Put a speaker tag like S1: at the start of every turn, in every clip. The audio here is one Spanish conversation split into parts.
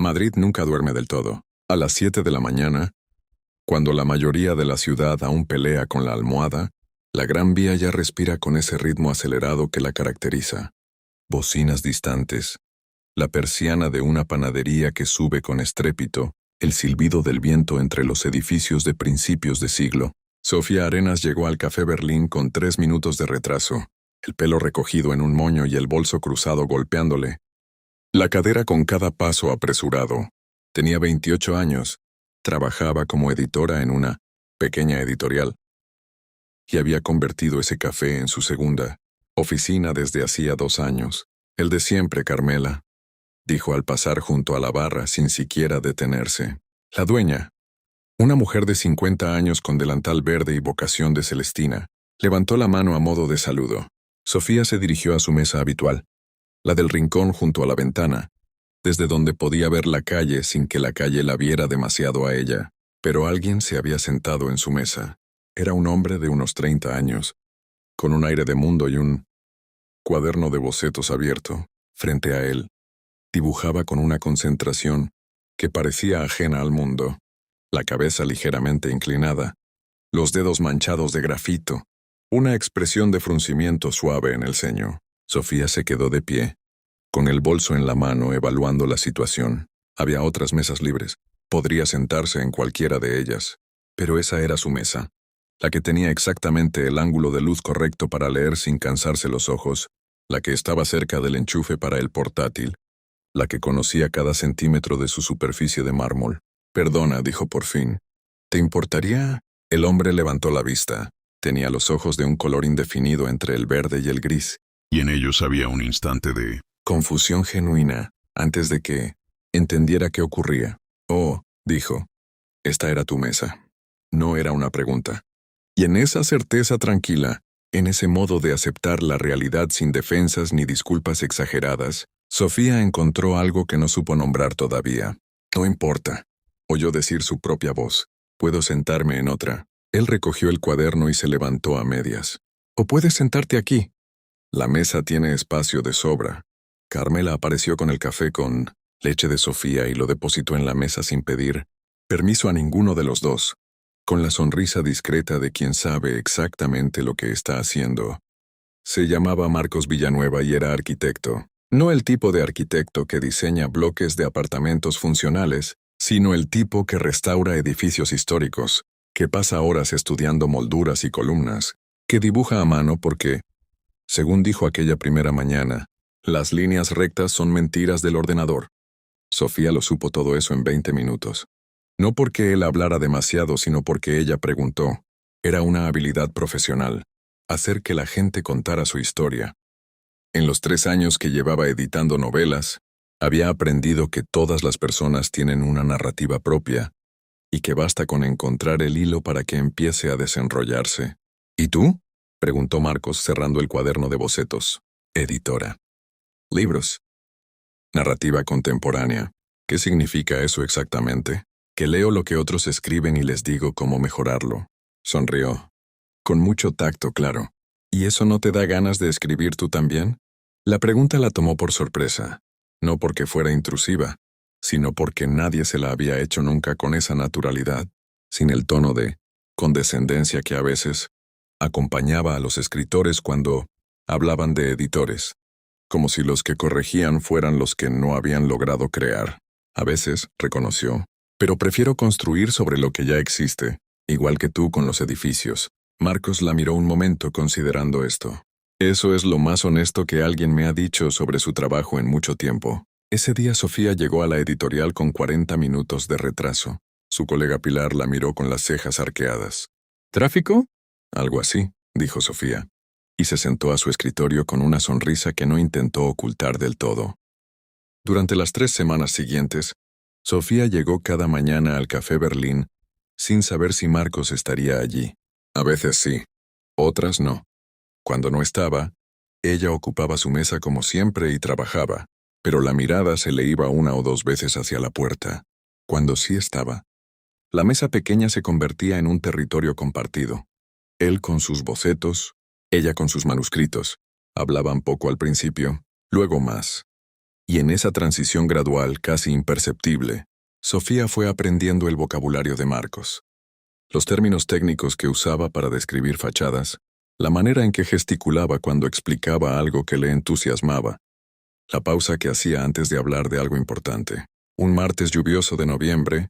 S1: Madrid nunca duerme del todo. A las 7 de la mañana, cuando la mayoría de la ciudad aún pelea con la almohada, la Gran Vía ya respira con ese ritmo acelerado que la caracteriza. Bocinas distantes, la persiana de una panadería que sube con estrépito, el silbido del viento entre los edificios de principios de siglo. Sofía Arenas llegó al Café Berlín con 3 minutos de retraso, el pelo recogido en un moño y el bolso cruzado golpeándole. La cadera con cada paso apresurado. Tenía 28 años, trabajaba como editora en una pequeña editorial y había convertido ese café en su segunda oficina desde hacía 2 años. El de siempre, Carmela, dijo al pasar junto a la barra sin siquiera detenerse. La dueña, una mujer de 50 años con delantal verde y vocación de Celestina, levantó la mano a modo de saludo. Sofía se dirigió a su mesa habitual, la del rincón junto a la ventana, desde donde podía ver la calle sin que la calle la viera demasiado a ella. Pero alguien se había sentado en su mesa. Era un hombre de unos 30 años, con un aire de mundo y un cuaderno de bocetos abierto. Frente a él, dibujaba con una concentración que parecía ajena al mundo, la cabeza ligeramente inclinada, los dedos manchados de grafito, una expresión de fruncimiento suave en el ceño. Sofía se quedó de pie, con el bolso en la mano evaluando la situación. Había otras mesas libres. Podría sentarse en cualquiera de ellas, pero esa era su mesa, la que tenía exactamente el ángulo de luz correcto para leer sin cansarse los ojos, la que estaba cerca del enchufe para el portátil, la que conocía cada centímetro de su superficie de mármol. «Perdona», dijo por fin. «¿Te importaría?» El hombre levantó la vista. Tenía los ojos de un color indefinido entre el verde y el gris,
S2: y en ellos había un instante de
S1: confusión genuina, antes de que entendiera qué ocurría. «Oh», dijo, «esta era tu mesa». No era una pregunta. Y en esa certeza tranquila, en ese modo de aceptar la realidad sin defensas ni disculpas exageradas, Sofía encontró algo que no supo nombrar todavía. «No importa», oyó decir su propia voz. «Puedo sentarme en otra». Él recogió el cuaderno y se levantó a medias. «O puedes sentarte aquí. La mesa tiene espacio de sobra». Carmela apareció con el café con leche de Sofía y lo depositó en la mesa sin pedir permiso a ninguno de los dos, con la sonrisa discreta de quien sabe exactamente lo que está haciendo. Se llamaba Marcos Villanueva y era arquitecto. No el tipo de arquitecto que diseña bloques de apartamentos funcionales, sino el tipo que restaura edificios históricos, que pasa horas estudiando molduras y columnas, que dibuja a mano porque, según dijo aquella primera mañana, las líneas rectas son mentiras del ordenador. Sofía lo supo todo eso en 20 minutos. No porque él hablara demasiado, sino porque ella preguntó. Era una habilidad profesional, hacer que la gente contara su historia. En los 3 años que llevaba editando novelas, había aprendido que todas las personas tienen una narrativa propia y que basta con encontrar el hilo para que empiece a desenrollarse. ¿Y tú?, preguntó Marcos cerrando el cuaderno de bocetos. Editora. Libros. Narrativa contemporánea. ¿Qué significa eso exactamente? Que leo lo que otros escriben y les digo cómo mejorarlo. Sonrió. Con mucho tacto, claro. ¿Y eso no te da ganas de escribir tú también? La pregunta la tomó por sorpresa. No porque fuera intrusiva, sino porque nadie se la había hecho nunca con esa naturalidad, sin el tono de condescendencia que a veces acompañaba a los escritores cuando hablaban de editores, como si los que corregían fueran los que no habían logrado crear. A veces, reconoció, pero prefiero construir sobre lo que ya existe, igual que tú con los edificios. Marcos la miró un momento considerando esto. Eso es lo más honesto que alguien me ha dicho sobre su trabajo en mucho tiempo. Ese día Sofía llegó a la editorial con 40 minutos de retraso. Su colega Pilar la miró con las cejas arqueadas. ¿Tráfico? Algo así, dijo Sofía, y se sentó a su escritorio con una sonrisa que no intentó ocultar del todo. Durante las 3 semanas siguientes, Sofía llegó cada mañana al Café Berlín sin saber si Marcos estaría allí. A veces sí, otras no. Cuando no estaba, ella ocupaba su mesa como siempre y trabajaba, pero la mirada se le iba 1 o 2 veces hacia la puerta. Cuando sí estaba, la mesa pequeña se convertía en un territorio compartido. Él con sus bocetos, ella con sus manuscritos. Hablaban poco al principio, luego más. Y en esa transición gradual, casi imperceptible, Sofía fue aprendiendo el vocabulario de Marcos. Los términos técnicos que usaba para describir fachadas, la manera en que gesticulaba cuando explicaba algo que le entusiasmaba, la pausa que hacía antes de hablar de algo importante. Un martes lluvioso de noviembre,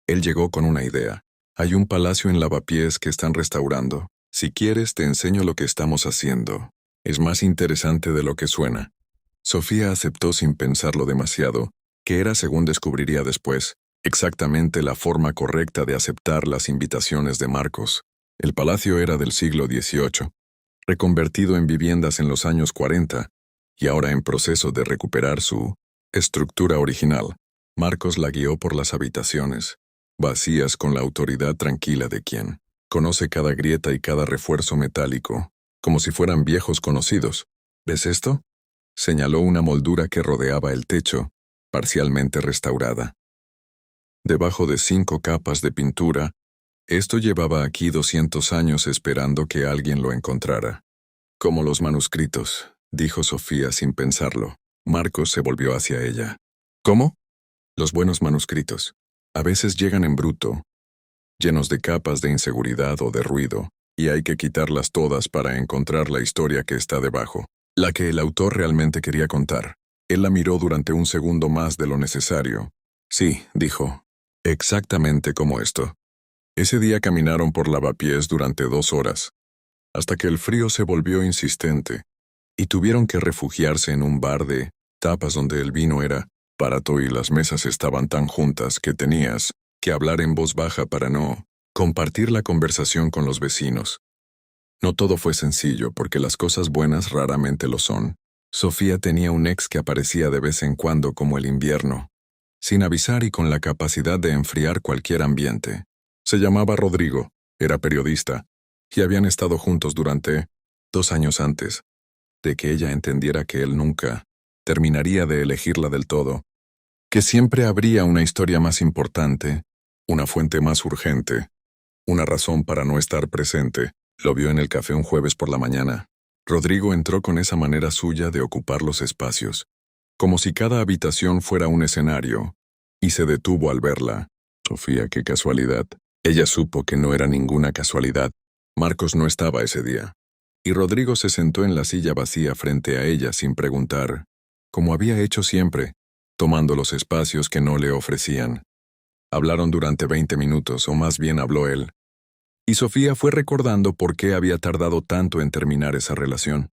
S1: él llegó con una idea. Hay un palacio en Lavapiés que están restaurando. Si quieres, te enseño lo que estamos haciendo. Es más interesante de lo que suena. Sofía aceptó sin pensarlo demasiado, que era, según descubriría después, exactamente la forma correcta de aceptar las invitaciones de Marcos. El palacio era del siglo XVIII, reconvertido en viviendas en los años 40, y ahora en proceso de recuperar su estructura original. Marcos la guió por las habitaciones, vacías con la autoridad tranquila de quien conoce cada grieta y cada refuerzo metálico, como si fueran viejos conocidos. ¿Ves esto? Señaló una moldura que rodeaba el techo, parcialmente restaurada. Debajo de 5 capas de pintura, esto llevaba aquí 200 años esperando que alguien lo encontrara. Como los manuscritos, dijo Sofía sin pensarlo. Marcos se volvió hacia ella. ¿Cómo? Los buenos manuscritos. A veces llegan en bruto, llenos de capas de inseguridad o de ruido, y hay que quitarlas todas para encontrar la historia que está debajo, la que el autor realmente quería contar. Él la miró durante un segundo más de lo necesario. Sí, dijo, exactamente como esto. Ese día caminaron por Lavapiés durante 2 horas, hasta que el frío se volvió insistente, y tuvieron que refugiarse en un bar de tapas donde el vino era barato y las mesas estaban tan juntas que tenías que hablar en voz baja para no compartir la conversación con los vecinos. No todo fue sencillo porque las cosas buenas raramente lo son. Sofía tenía un ex que aparecía de vez en cuando como el invierno, sin avisar y con la capacidad de enfriar cualquier ambiente. Se llamaba Rodrigo, era periodista, y habían estado juntos durante 2 años antes de que ella entendiera que él nunca terminaría de elegirla del todo, que siempre habría una historia más importante, una fuente más urgente, una razón para no estar presente. Lo vio en el café un jueves por la mañana. Rodrigo entró con esa manera suya de ocupar los espacios, como si cada habitación fuera un escenario, y se detuvo al verla. Sofía, qué casualidad. Ella supo que no era ninguna casualidad. Marcos no estaba ese día. Y Rodrigo se sentó en la silla vacía frente a ella sin preguntar, como había hecho siempre, tomando los espacios que no le ofrecían. Hablaron durante 20 minutos, o más bien habló él. Y Sofía fue recordando por qué había tardado tanto en terminar esa relación.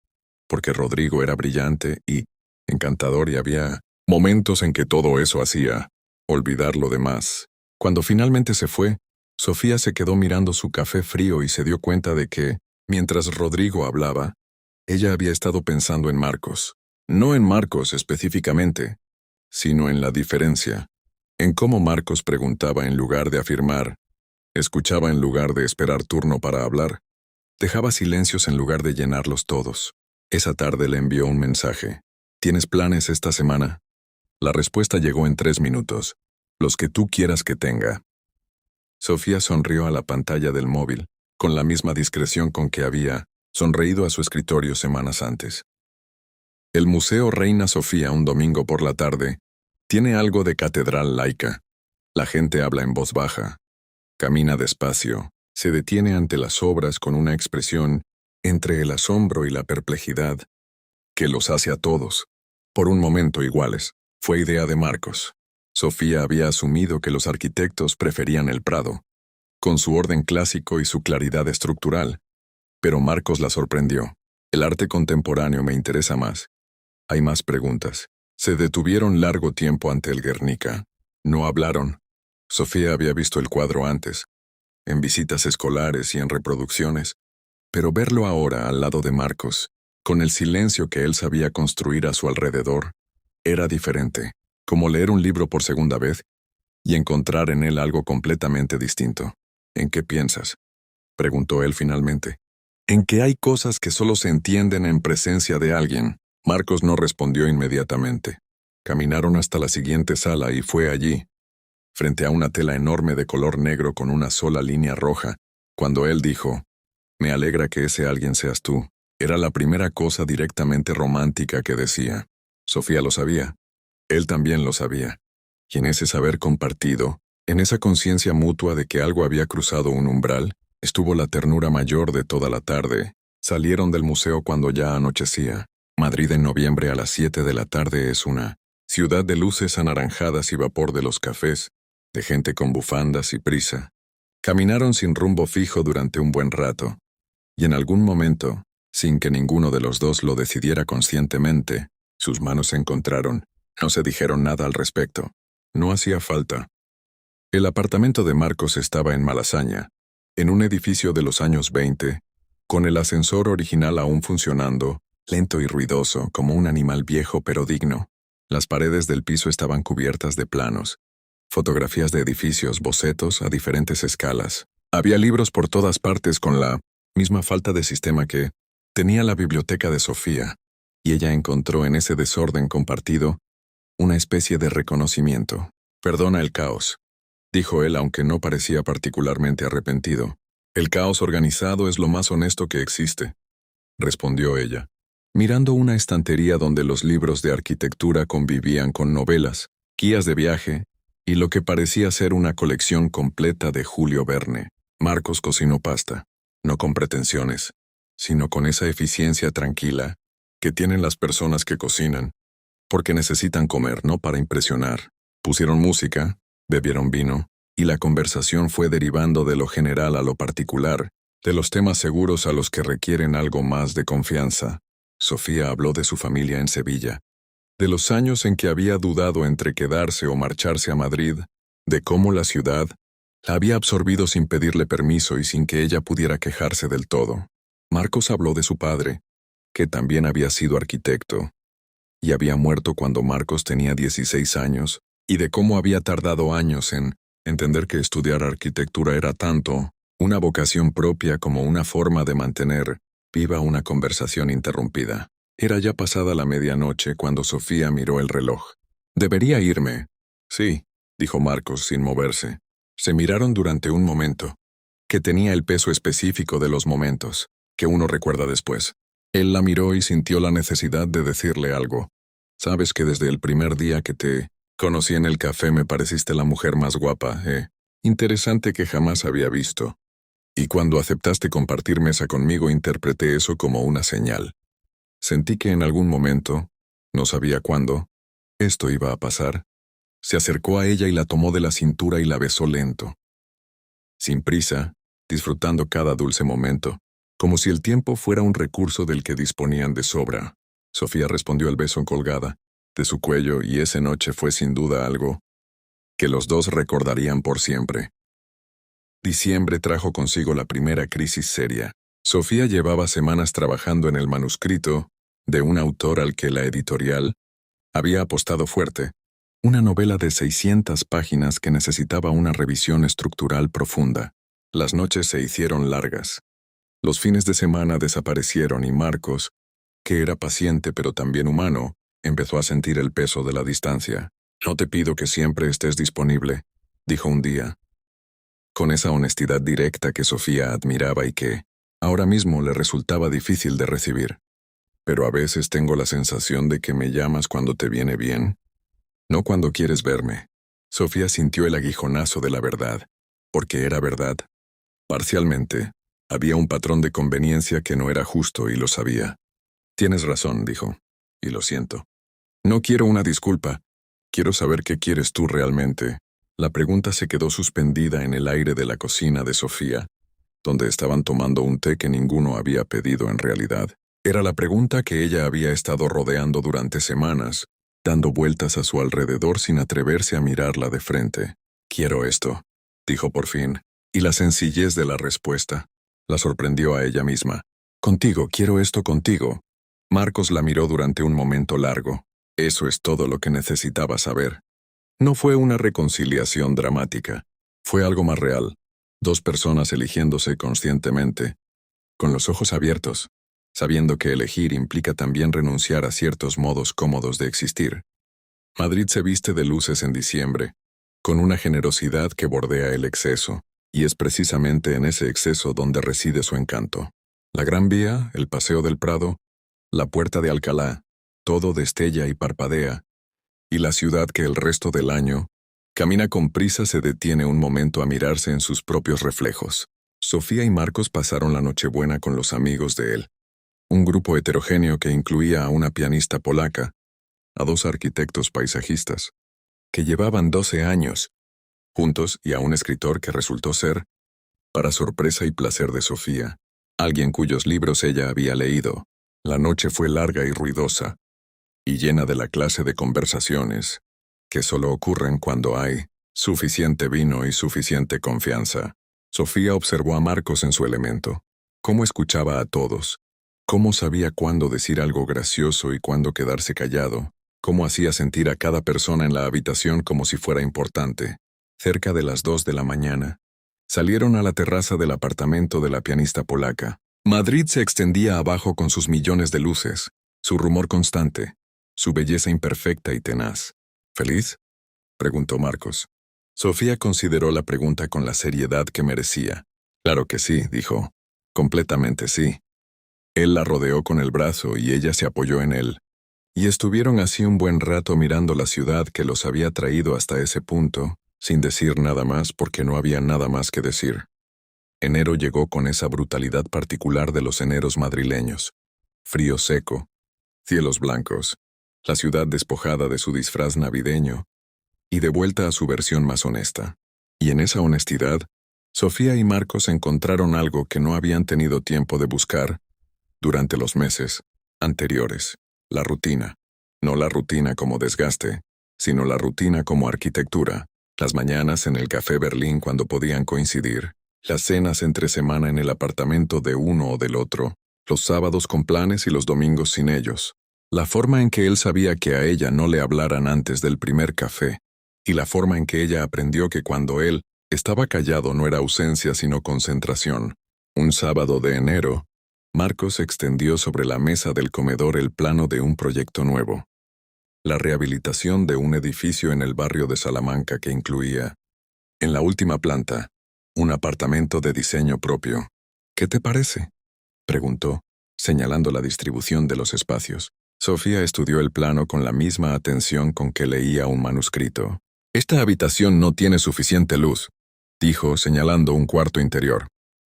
S1: Porque Rodrigo era brillante y encantador y había momentos en que todo eso hacía olvidar lo demás. Cuando finalmente se fue, Sofía se quedó mirando su café frío y se dio cuenta de que, mientras Rodrigo hablaba, ella había estado pensando en Marcos. No en Marcos específicamente, sino en la diferencia, en cómo Marcos preguntaba en lugar de afirmar, escuchaba en lugar de esperar turno para hablar, dejaba silencios en lugar de llenarlos todos. Esa tarde le envió un mensaje. ¿Tienes planes esta semana? La respuesta llegó en 3 minutos. Los que tú quieras que tenga. Sofía sonrió a la pantalla del móvil, con la misma discreción con que había sonreído a su escritorio semanas antes. El Museo Reina Sofía un domingo por la tarde tiene algo de catedral laica. La gente habla en voz baja, camina despacio, se detiene ante las obras con una expresión entre el asombro y la perplejidad que los hace a todos, por un momento iguales. Fue idea de Marcos. Sofía había asumido que los arquitectos preferían el Prado, con su orden clásico y su claridad estructural, pero Marcos la sorprendió. El arte contemporáneo me interesa más. Hay más preguntas. Se detuvieron largo tiempo ante el Guernica. No hablaron. Sofía había visto el cuadro antes, en visitas escolares y en reproducciones, pero verlo ahora al lado de Marcos, con el silencio que él sabía construir a su alrededor, era diferente, como leer un libro por segunda vez y encontrar en él algo completamente distinto. ¿En qué piensas?, preguntó él finalmente. En que hay cosas que solo se entienden en presencia de alguien. Marcos no respondió inmediatamente. Caminaron hasta la siguiente sala y fue allí, frente a una tela enorme de color negro con una sola línea roja, cuando él dijo, «Me alegra que ese alguien seas tú». Era la primera cosa directamente romántica que decía. Sofía lo sabía. Él también lo sabía. Y en ese saber compartido, en esa conciencia mutua de que algo había cruzado un umbral, estuvo la ternura mayor de toda la tarde. Salieron del museo cuando ya anochecía. Madrid en noviembre a las 7 de la tarde es una ciudad de luces anaranjadas y vapor de los cafés, de gente con bufandas y prisa. Caminaron sin rumbo fijo durante un buen rato, y en algún momento, sin que ninguno de los dos lo decidiera conscientemente, sus manos se encontraron. No se dijeron nada al respecto. No hacía falta. El apartamento de Marcos estaba en Malasaña, en un edificio de los años 20, con el ascensor original aún funcionando, lento y ruidoso, como un animal viejo pero digno. Las paredes del piso estaban cubiertas de planos, fotografías de edificios, bocetos a diferentes escalas. Había libros por todas partes con la misma falta de sistema que tenía la biblioteca de Sofía, y ella encontró en ese desorden compartido una especie de reconocimiento. «Perdona el caos», dijo él, aunque no parecía particularmente arrepentido. «El caos organizado es lo más honesto que existe», respondió ella, mirando una estantería donde los libros de arquitectura convivían con novelas, guías de viaje y lo que parecía ser una colección completa de Julio Verne. Marcos cocinó pasta, no con pretensiones, sino con esa eficiencia tranquila que tienen las personas que cocinan, porque necesitan comer, no para impresionar. Pusieron música, bebieron vino, y la conversación fue derivando de lo general a lo particular, de los temas seguros a los que requieren algo más de confianza. Sofía habló de su familia en Sevilla, de los años en que había dudado entre quedarse o marcharse a Madrid, de cómo la ciudad la había absorbido sin pedirle permiso y sin que ella pudiera quejarse del todo. Marcos habló de su padre, que también había sido arquitecto, y había muerto cuando Marcos tenía 16 años, y de cómo había tardado años en entender que estudiar arquitectura era tanto una vocación propia como una forma de mantener viva una conversación interrumpida. Era ya pasada la medianoche cuando Sofía miró el reloj. «¿Debería irme?» «Sí», dijo Marcos sin moverse. Se miraron durante un momento, que tenía el peso específico de los momentos, que uno recuerda después. Él la miró y sintió la necesidad de decirle algo. «Sabes que desde el primer día que te conocí en el café me pareciste la mujer más guapa, interesante que jamás había visto. Y cuando aceptaste compartir mesa conmigo interpreté eso como una señal. Sentí que en algún momento, no sabía cuándo, esto iba a pasar». Se acercó a ella y la tomó de la cintura y la besó lento, sin prisa, disfrutando cada dulce momento, como si el tiempo fuera un recurso del que disponían de sobra. Sofía respondió al beso colgada de su cuello y esa noche fue sin duda algo que los dos recordarían por siempre. Diciembre trajo consigo la primera crisis seria. Sofía llevaba semanas trabajando en el manuscrito de un autor al que la editorial había apostado fuerte, una novela de 600 páginas que necesitaba una revisión estructural profunda. Las noches se hicieron largas. Los fines de semana desaparecieron y Marcos, que era paciente pero también humano, empezó a sentir el peso de la distancia. «No te pido que siempre estés disponible», dijo un día, con esa honestidad directa que Sofía admiraba y que, ahora mismo, le resultaba difícil de recibir. «Pero a veces tengo la sensación de que me llamas cuando te viene bien, no cuando quieres verme». Sofía sintió el aguijonazo de la verdad, porque era verdad. Parcialmente, había un patrón de conveniencia que no era justo y lo sabía. «Tienes razón», dijo, «y lo siento. No quiero una disculpa. Quiero saber qué quieres tú realmente». La pregunta se quedó suspendida en el aire de la cocina de Sofía, donde estaban tomando un té que ninguno había pedido en realidad. Era la pregunta que ella había estado rodeando durante semanas, dando vueltas a su alrededor sin atreverse a mirarla de frente. «Quiero esto», dijo por fin, y la sencillez de la respuesta la sorprendió a ella misma. «Contigo, quiero esto contigo». Marcos la miró durante un momento largo. Eso es todo lo que necesitaba saber. No fue una reconciliación dramática, fue algo más real. Dos personas eligiéndose conscientemente, con los ojos abiertos, sabiendo que elegir implica también renunciar a ciertos modos cómodos de existir. Madrid se viste de luces en diciembre, con una generosidad que bordea el exceso, y es precisamente en ese exceso donde reside su encanto. La Gran Vía, el Paseo del Prado, la Puerta de Alcalá, todo destella y parpadea, y la ciudad que el resto del año camina con prisa se detiene un momento a mirarse en sus propios reflejos. Sofía y Marcos pasaron la Nochebuena con los amigos de él, un grupo heterogéneo que incluía a una pianista polaca, a 2 arquitectos paisajistas, que llevaban 12 años juntos, y a un escritor que resultó ser, para sorpresa y placer de Sofía, alguien cuyos libros ella había leído. La noche fue larga y ruidosa, y llena de la clase de conversaciones que solo ocurren cuando hay suficiente vino y suficiente confianza. Sofía observó a Marcos en su elemento, cómo escuchaba a todos, cómo sabía cuándo decir algo gracioso y cuándo quedarse callado, cómo hacía sentir a cada persona en la habitación como si fuera importante. Cerca de las 2 de la mañana, salieron a la terraza del apartamento de la pianista polaca. Madrid se extendía abajo con sus millones de luces, su rumor constante, su belleza imperfecta y tenaz. ¿Feliz?, preguntó Marcos. Sofía consideró la pregunta con la seriedad que merecía. Claro que sí, dijo. Completamente sí. Él la rodeó con el brazo y ella se apoyó en él, y estuvieron así un buen rato mirando la ciudad que los había traído hasta ese punto, sin decir nada más porque no había nada más que decir. Enero llegó con esa brutalidad particular de los eneros madrileños. Frío seco, cielos blancos, la ciudad despojada de su disfraz navideño y de vuelta a su versión más honesta. Y en esa honestidad, Sofía y Marcos encontraron algo que no habían tenido tiempo de buscar durante los meses anteriores: la rutina. No la rutina como desgaste, sino la rutina como arquitectura. Las mañanas en el Café Berlín cuando podían coincidir, las cenas entre semana en el apartamento de uno o del otro, los sábados con planes y los domingos sin ellos, la forma en que él sabía que a ella no le hablaran antes del primer café, y la forma en que ella aprendió que cuando él estaba callado no era ausencia sino concentración. Un sábado de enero, Marcos extendió sobre la mesa del comedor el plano de un proyecto nuevo. La rehabilitación de un edificio en el barrio de Salamanca que incluía, en la última planta, un apartamento de diseño propio. ¿Qué te parece?, preguntó, señalando la distribución de los espacios. Sofía estudió el plano con la misma atención con que leía un manuscrito. «Esta habitación no tiene suficiente luz», dijo, señalando un cuarto interior.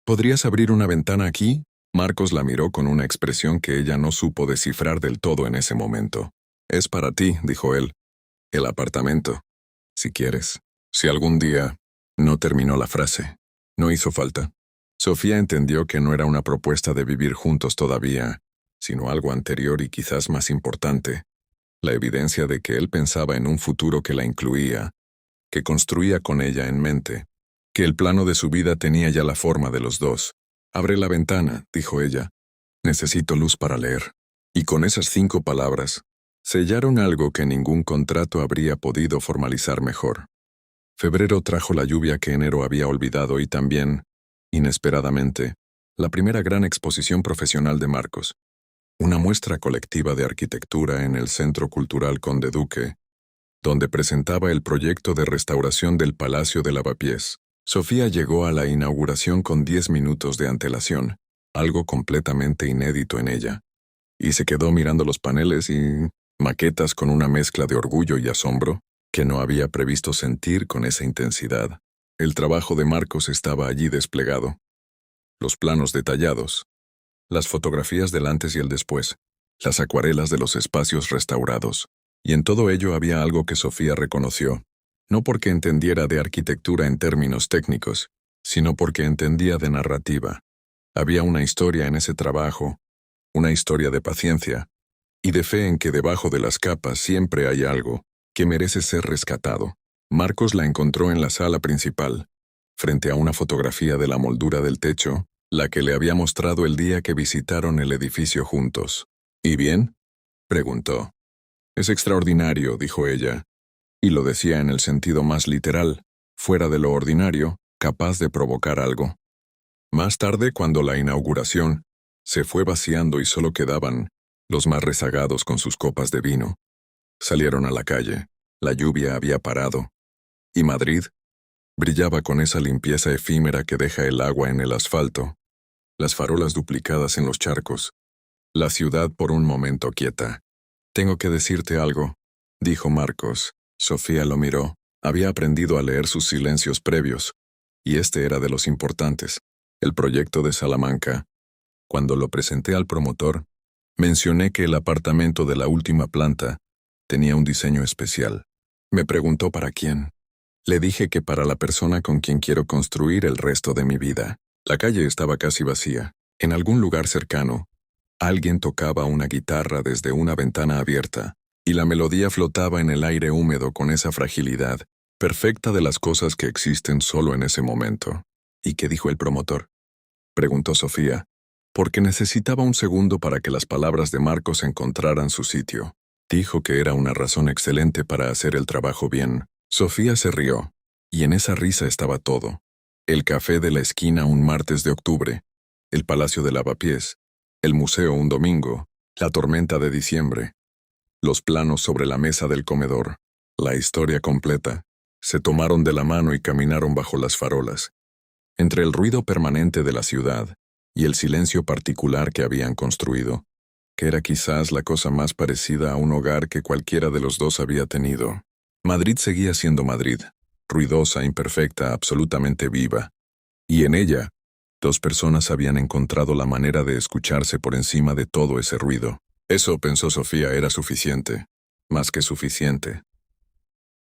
S1: «¿Podrías abrir una ventana aquí?». Marcos la miró con una expresión que ella no supo descifrar del todo en ese momento. «Es para ti», dijo él. «El apartamento. Si quieres. Si algún día…». No terminó la frase. No hizo falta. Sofía entendió que no era una propuesta de vivir juntos todavía, sino algo anterior y quizás más importante, la evidencia de que él pensaba en un futuro que la incluía, que construía con ella en mente, que el plano de su vida tenía ya la forma de los dos. «Abre la ventana», dijo ella. «Necesito luz para leer». Y con esas 5 palabras, sellaron algo que ningún contrato habría podido formalizar mejor. Febrero trajo la lluvia que enero había olvidado y también, inesperadamente, la primera gran exposición profesional de Marcos. Una muestra colectiva de arquitectura en el Centro Cultural Conde Duque, donde presentaba el proyecto de restauración del Palacio de Lavapiés. Sofía llegó a la inauguración con 10 minutos de antelación, algo completamente inédito en ella, y se quedó mirando los paneles y maquetas con una mezcla de orgullo y asombro que no había previsto sentir con esa intensidad. El trabajo de Marcos estaba allí desplegado. Los planos detallados, las fotografías del antes y el después, las acuarelas de los espacios restaurados, y en todo ello había algo que Sofía reconoció, no porque entendiera de arquitectura en términos técnicos, sino porque entendía de narrativa. Había una historia en ese trabajo, una historia de paciencia, y de fe en que debajo de las capas siempre hay algo que merece ser rescatado. Marcos la encontró en la sala principal, frente a una fotografía de la moldura del techo, la que le había mostrado el día que visitaron el edificio juntos. «¿Y bien?», preguntó. «Es extraordinario», dijo ella, y lo decía en el sentido más literal, fuera de lo ordinario, capaz de provocar algo. Más tarde, cuando la inauguración se fue vaciando y solo quedaban los más rezagados con sus copas de vino, salieron a la calle. La lluvia había parado, y Madrid brillaba con esa limpieza efímera que deja el agua en el asfalto, las farolas duplicadas en los charcos, la ciudad por un momento quieta. «Tengo que decirte algo», dijo Marcos. Sofía lo miró. Había aprendido a leer sus silencios previos, y este era de los importantes, el proyecto de Salamanca. Cuando lo presenté al promotor, mencioné que el apartamento de la última planta tenía un diseño especial. Me preguntó para quién. Le dije que para la persona con quien quiero construir el resto de mi vida. La calle estaba casi vacía. En algún lugar cercano, alguien tocaba una guitarra desde una ventana abierta, y la melodía flotaba en el aire húmedo con esa fragilidad perfecta de las cosas que existen solo en ese momento. ¿Y qué dijo el promotor?, preguntó Sofía, porque necesitaba un segundo para que las palabras de Marcos encontraran su sitio. Dijo que era una razón excelente para hacer el trabajo bien. Sofía se rió, y en esa risa estaba todo. El café de la esquina un martes de octubre, el Palacio de Lavapiés, el museo un domingo, la tormenta de diciembre, los planos sobre la mesa del comedor, la historia completa. Se tomaron de la mano y caminaron bajo las farolas. Entre el ruido permanente de la ciudad y el silencio particular que habían construido, que era quizás la cosa más parecida a un hogar que cualquiera de los dos había tenido. Madrid seguía siendo Madrid, ruidosa, imperfecta, absolutamente viva. Y en ella, dos personas habían encontrado la manera de escucharse por encima de todo ese ruido. Eso, pensó Sofía, era suficiente. Más que suficiente.